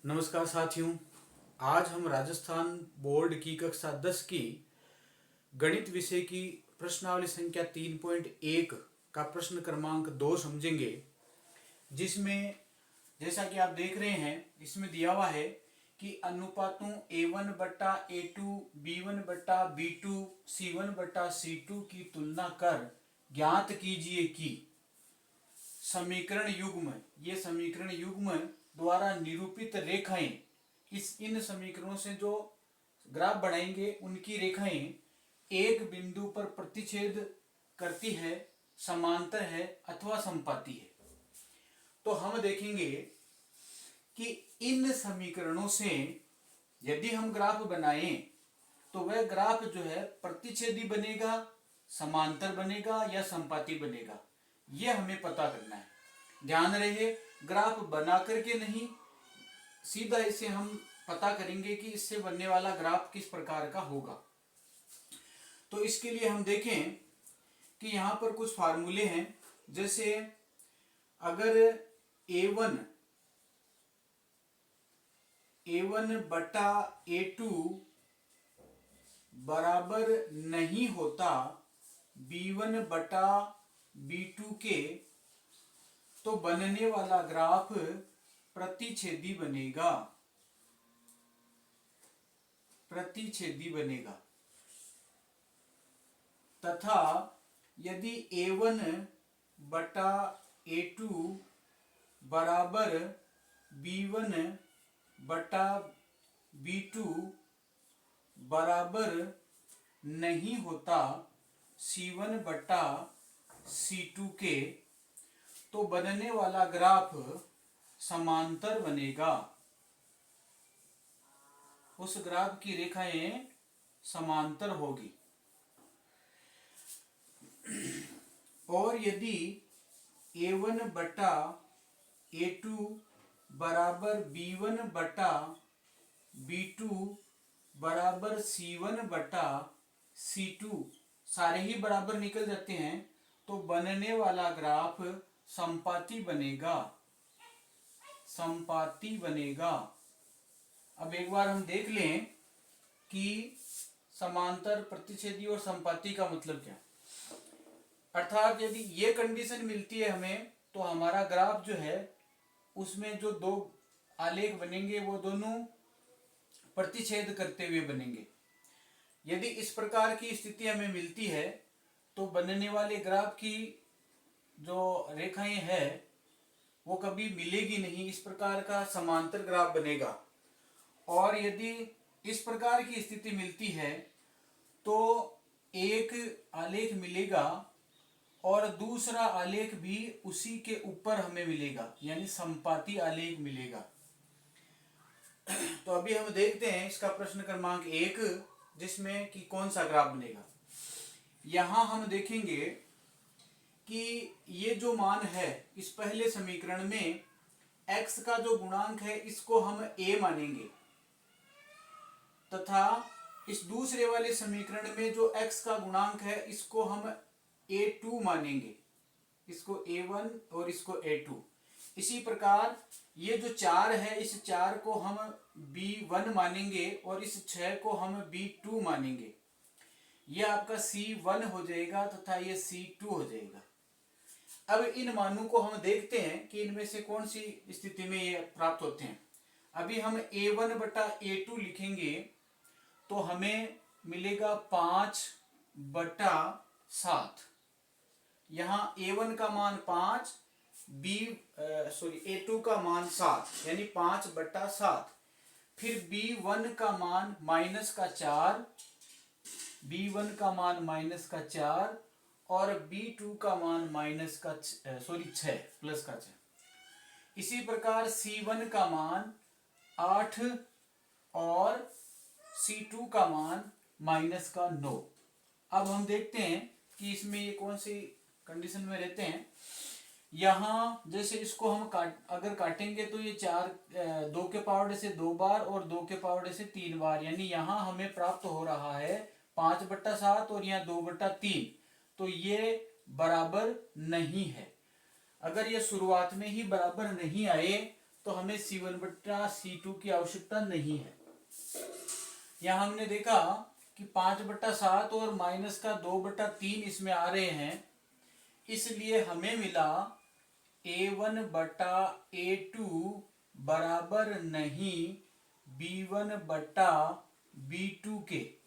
नमस्कार साथियों। आज हम राजस्थान बोर्ड की कक्षा 10 की गणित विषय की प्रश्नावली संख्या 3.1 का प्रश्न क्रमांक 2 समझेंगे, जिसमें जैसा कि आप देख रहे हैं इसमें दिया हुआ है कि अनुपातों a1 बट्टा a2 b1 बट्टा b2 c1 बट्टा c2 की तुलना कर ज्ञात कीजिए कि समीकरण युग्म, ये समीकरण युग्म द्वारा निरूपित रेखाएं, इन समीकरणों से जो ग्राफ बनाएंगे उनकी रेखाएं एक बिंदु पर प्रतिच्छेद करती है, समांतर है अथवा समपाती है। तो हम देखेंगे कि इन समीकरणों से यदि हम ग्राफ बनाएं तो वह ग्राफ जो है प्रतिच्छेदी बनेगा, समांतर बनेगा या समपाती बनेगा, यह हमें पता करना है। ध्यान रहे, ग्राफ बना करके नहीं, सीधा इसे हम पता करेंगे कि इससे बनने वाला ग्राफ किस प्रकार का होगा। तो इसके लिए हम देखें कि यहां पर कुछ फार्मूले हैं। जैसे अगर a1 बटा a2 बराबर नहीं होता b1 बटा b2 के, तो बनने वाला ग्राफ प्रतिच्छेदी बनेगा, प्रतिच्छेदी बनेगा। तथा यदि a1 बटा a2 बराबर b1 बटा b2 बराबर नहीं होता c1 बटा c2 के, तो बनने वाला ग्राफ समांतर बनेगा। उस ग्राफ की रेखाएं समांतर होगी। और यदि a1 बटा a2 बराबर b1 बटा b2 बराबर c1 बटा c2, सारे ही बराबर निकल जाते हैं, तो बनने वाला ग्राफ समपाती बनेगा, समपाती बनेगा। अब एक बार हम देख लें कि समांतर, प्रतिच्छेदी और समपाती का मतलब क्या। अर्थात यदि ये कंडीशन मिलती है हमें, तो हमारा ग्राफ जो है उसमें जो दो आलेख बनेंगे वो दोनों प्रतिच्छेद करते हुए बनेंगे। यदि इस प्रकार की स्थिति हमें मिलती है तो बनने वाले ग्राफ की जो रेखाएं हैं वो कभी मिलेगी नहीं, इस प्रकार का समांतर ग्राफ बनेगा। और यदि इस प्रकार की स्थिति मिलती है तो एक आलेख मिलेगा और दूसरा आलेख भी उसी के ऊपर हमें मिलेगा, यानी समपाती आलेख मिलेगा। तो अभी हम देखते हैं इसका प्रश्न क्रमांक 1, जिसमें कि कौन सा ग्राफ बनेगा। यहां हम देखेंगे कि ये जो मान है इस पहले समीकरण में x का जो गुणांक है इसको हम a मानेंगे, तथा इस दूसरे वाले समीकरण में जो x का गुणांक है इसको हम a2 मानेंगे, इसको a1 और इसको a2। इसी प्रकार ये जो 4 है इस 4 को हम b1 मानेंगे और इस 6 को हम b2 मानेंगे। यह आपका c1 हो जाएगा तथा ये c2 हो जाएगा। अब इन मानों को हम देखते हैं कि इनमें से कौन सी स्थिति में ये प्राप्त होते हैं। अभी हम a1 बटा a2 लिखेंगे तो हमें मिलेगा 5 बटा 7। यहां a1 का मान 5, a2 का मान 7, यानी 5 बटा 7। फिर b1 का मान माइनस का 4, b1 का मान माइनस का 4 और b2 का मान माइनस का 6 प्लस का 6। इसी प्रकार c1 का मान 8 और c2 का मान माइनस का 9। अब हम देखते हैं कि इसमें ये कौन सी कंडीशन में रहते हैं। यहां जैसे इसको हम अगर काटेंगे तो ये 2 के पावर से 2 बार और 2 के पावर से 3 बार, यानी यहां हमें प्राप्त हो रहा है 5 बट्टा 7 और यहाँ 2 बट्टा 3। तो ये बराबर नहीं है। अगर ये शुरुआत में ही बराबर नहीं आए तो हमें C1/C2 की आवश्यकता नहीं है। यहाँ हमने देखा कि 5/7 और -2/3 इसमें आ रहे हैं, इसलिए हमें मिला A1/A2 बराबर नहीं B1/B2 के।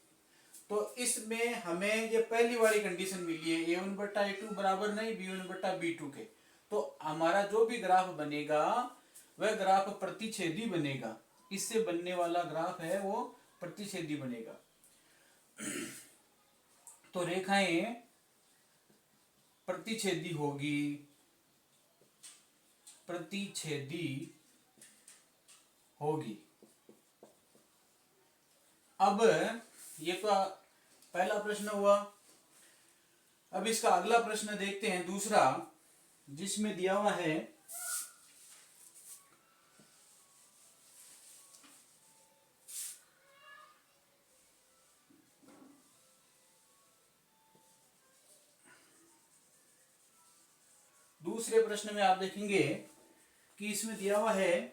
तो इसमें हमें ये पहली वाली कंडीशन मिली है, A1/A2 बराबर नहीं B1/B2 के। तो हमारा जो भी ग्राफ बनेगा वह ग्राफ प्रतिच्छेदी बनेगा, इससे बनने वाला ग्राफ है वो प्रतिच्छेदी बनेगा। तो रेखाएं प्रतिच्छेदी होगी, प्रतिच्छेदी होगी। अब ये तो पहला प्रश्न हुआ। अब इसका अगला प्रश्न देखते हैं, दूसरा, जिसमें दिया हुआ है दूसरे प्रश्न में आप देखेंगे कि इसमें दिया हुआ है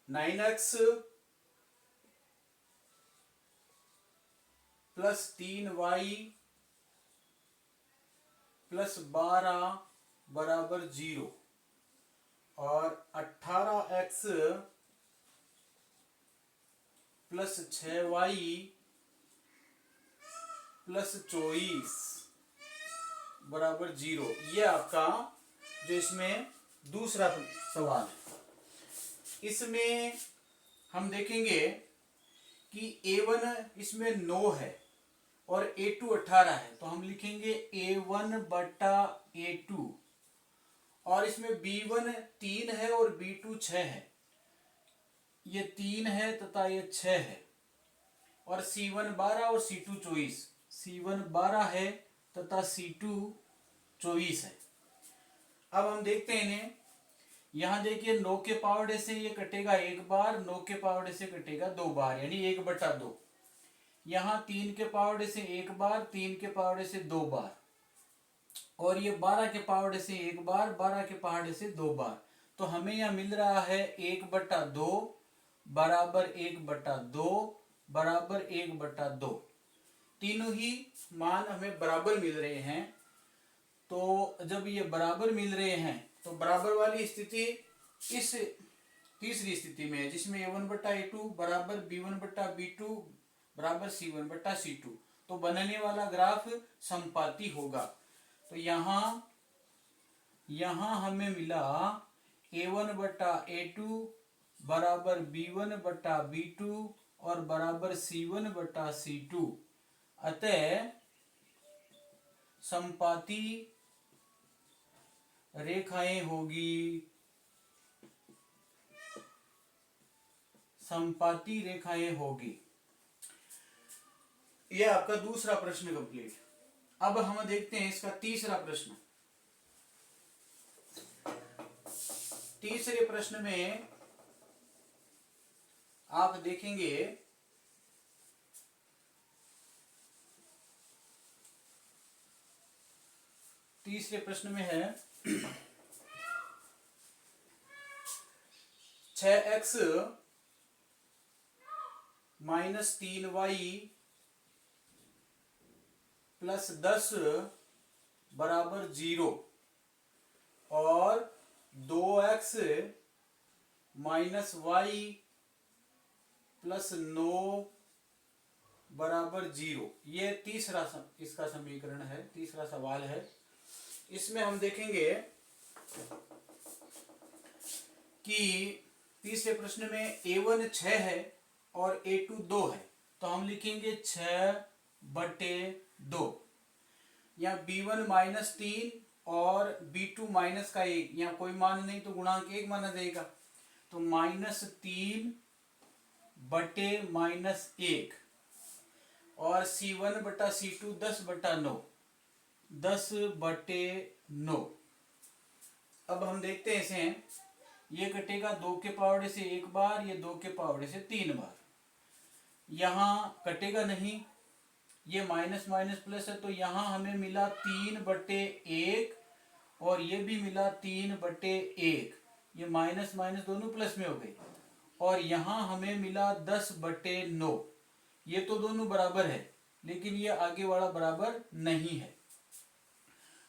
9x + 3y + 12 बराबर 0 और 18x + 6y + 24 बराबर 0। ये आपका जो इसमें दूसरा सवाल है। इसमें हम देखेंगे कि A1 इसमें 9 है और A2 18 है, तो हम लिखेंगे A1/A2। और इसमें B1 3 है और B2 6 है, ये 3 है तथा ये 6 है। और C1 12 और C2 24, C1 12 है तथा C2 24 है। अब हम देखते हैं इन्हें। यहां देखिए 9 के पावड़े से ये कटेगा एक बार, 9 के पावड़े से कटेगा 2 बार, यानी 1/2। यहाँ 3 के पावड़े से एक बार, 3 के पावड़े से 2 बार, और ये 12 के पावड़े से एक बार, 12 के पावड़े से 2 बार। तो हमें यहाँ मिल रहा है 1/2 बराबर 1/2 बराबर 1/2। तीनों ही मान हमें बराबर मिल रहे हैं। तो जब ये बराबर मिल रहे हैं तो बराबर वाली स्थिति इस तीसरी स्थिति में है, जिसमें A1/A2 बराबर B1/B2 बराबर C1/C2। तो बनने वाला ग्राफ समपाती होगा। तो यहां हमें मिला A1/A2 बराबर B1/B2 और बराबर C1/C2। अतः समपाती रेखाएं होगी, समपाती रेखाएं होगी। यह आपका दूसरा प्रश्न कंप्लीट। अब हम देखते हैं इसका तीसरा प्रश्न। तीसरे प्रश्न में आप देखेंगे तीसरे प्रश्न में है 6x - 3y + 10 बराबर 0 और 2x - y + 9 बराबर 0। ये तीसरा इसका समीकरण है, तीसरा सवाल है। इसमें हम देखेंगे कि तीसरे प्रश्न में A1 6 है और A2 2 है, तो हम लिखेंगे 6/2। यहाँ B1 -3 और B2 -1, यहाँ कोई मान नहीं तो गुणांक 1 माना जाएगा। तो -3/-1 और C1/C2 10/9, 10/9। अब हम देखते हैं इसे। ये कटेगा 2 के पावड़े से एक बार, ये 2 के पावड़े से 3 बार। यहाँ कटेगा नहीं, ये माइनस माइनस प्लस है, तो यहाँ हमें मिला 3/1 और ये भी मिला 3/1, ये माइनस माइनस दोनों प्लस में हो गए, और यहां हमें मिला 10/9। ये तो दोनों बराबर है, लेकिन ये आगे वाला बराबर नहीं है।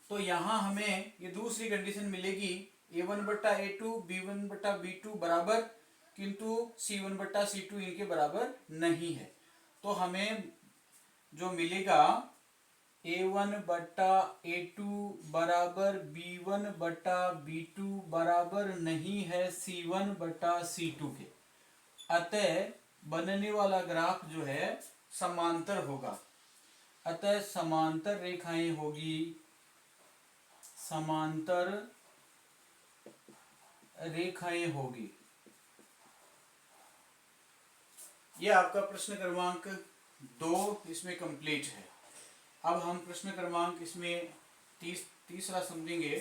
तो यहां हमें ये दूसरी कंडीशन मिलेगी, a1/a2 b1/b2 बराबर, किंतु c1/c2 इनके बराबर नहीं है। तो हमें जो मिलेगा a1/a2 बराबर b1/b2 बराबर नहीं है c1/c2 के। अतः बनने वाला ग्राफ जो है समांतर होगा। अतः समांतर रेखाएं होगी, समांतर रेखाएं होगी। यह आपका प्रश्न क्रमांक 2 इसमें कंप्लीट है। अब हम प्रश्न क्रमांक इसमें तीसरा समझेंगे।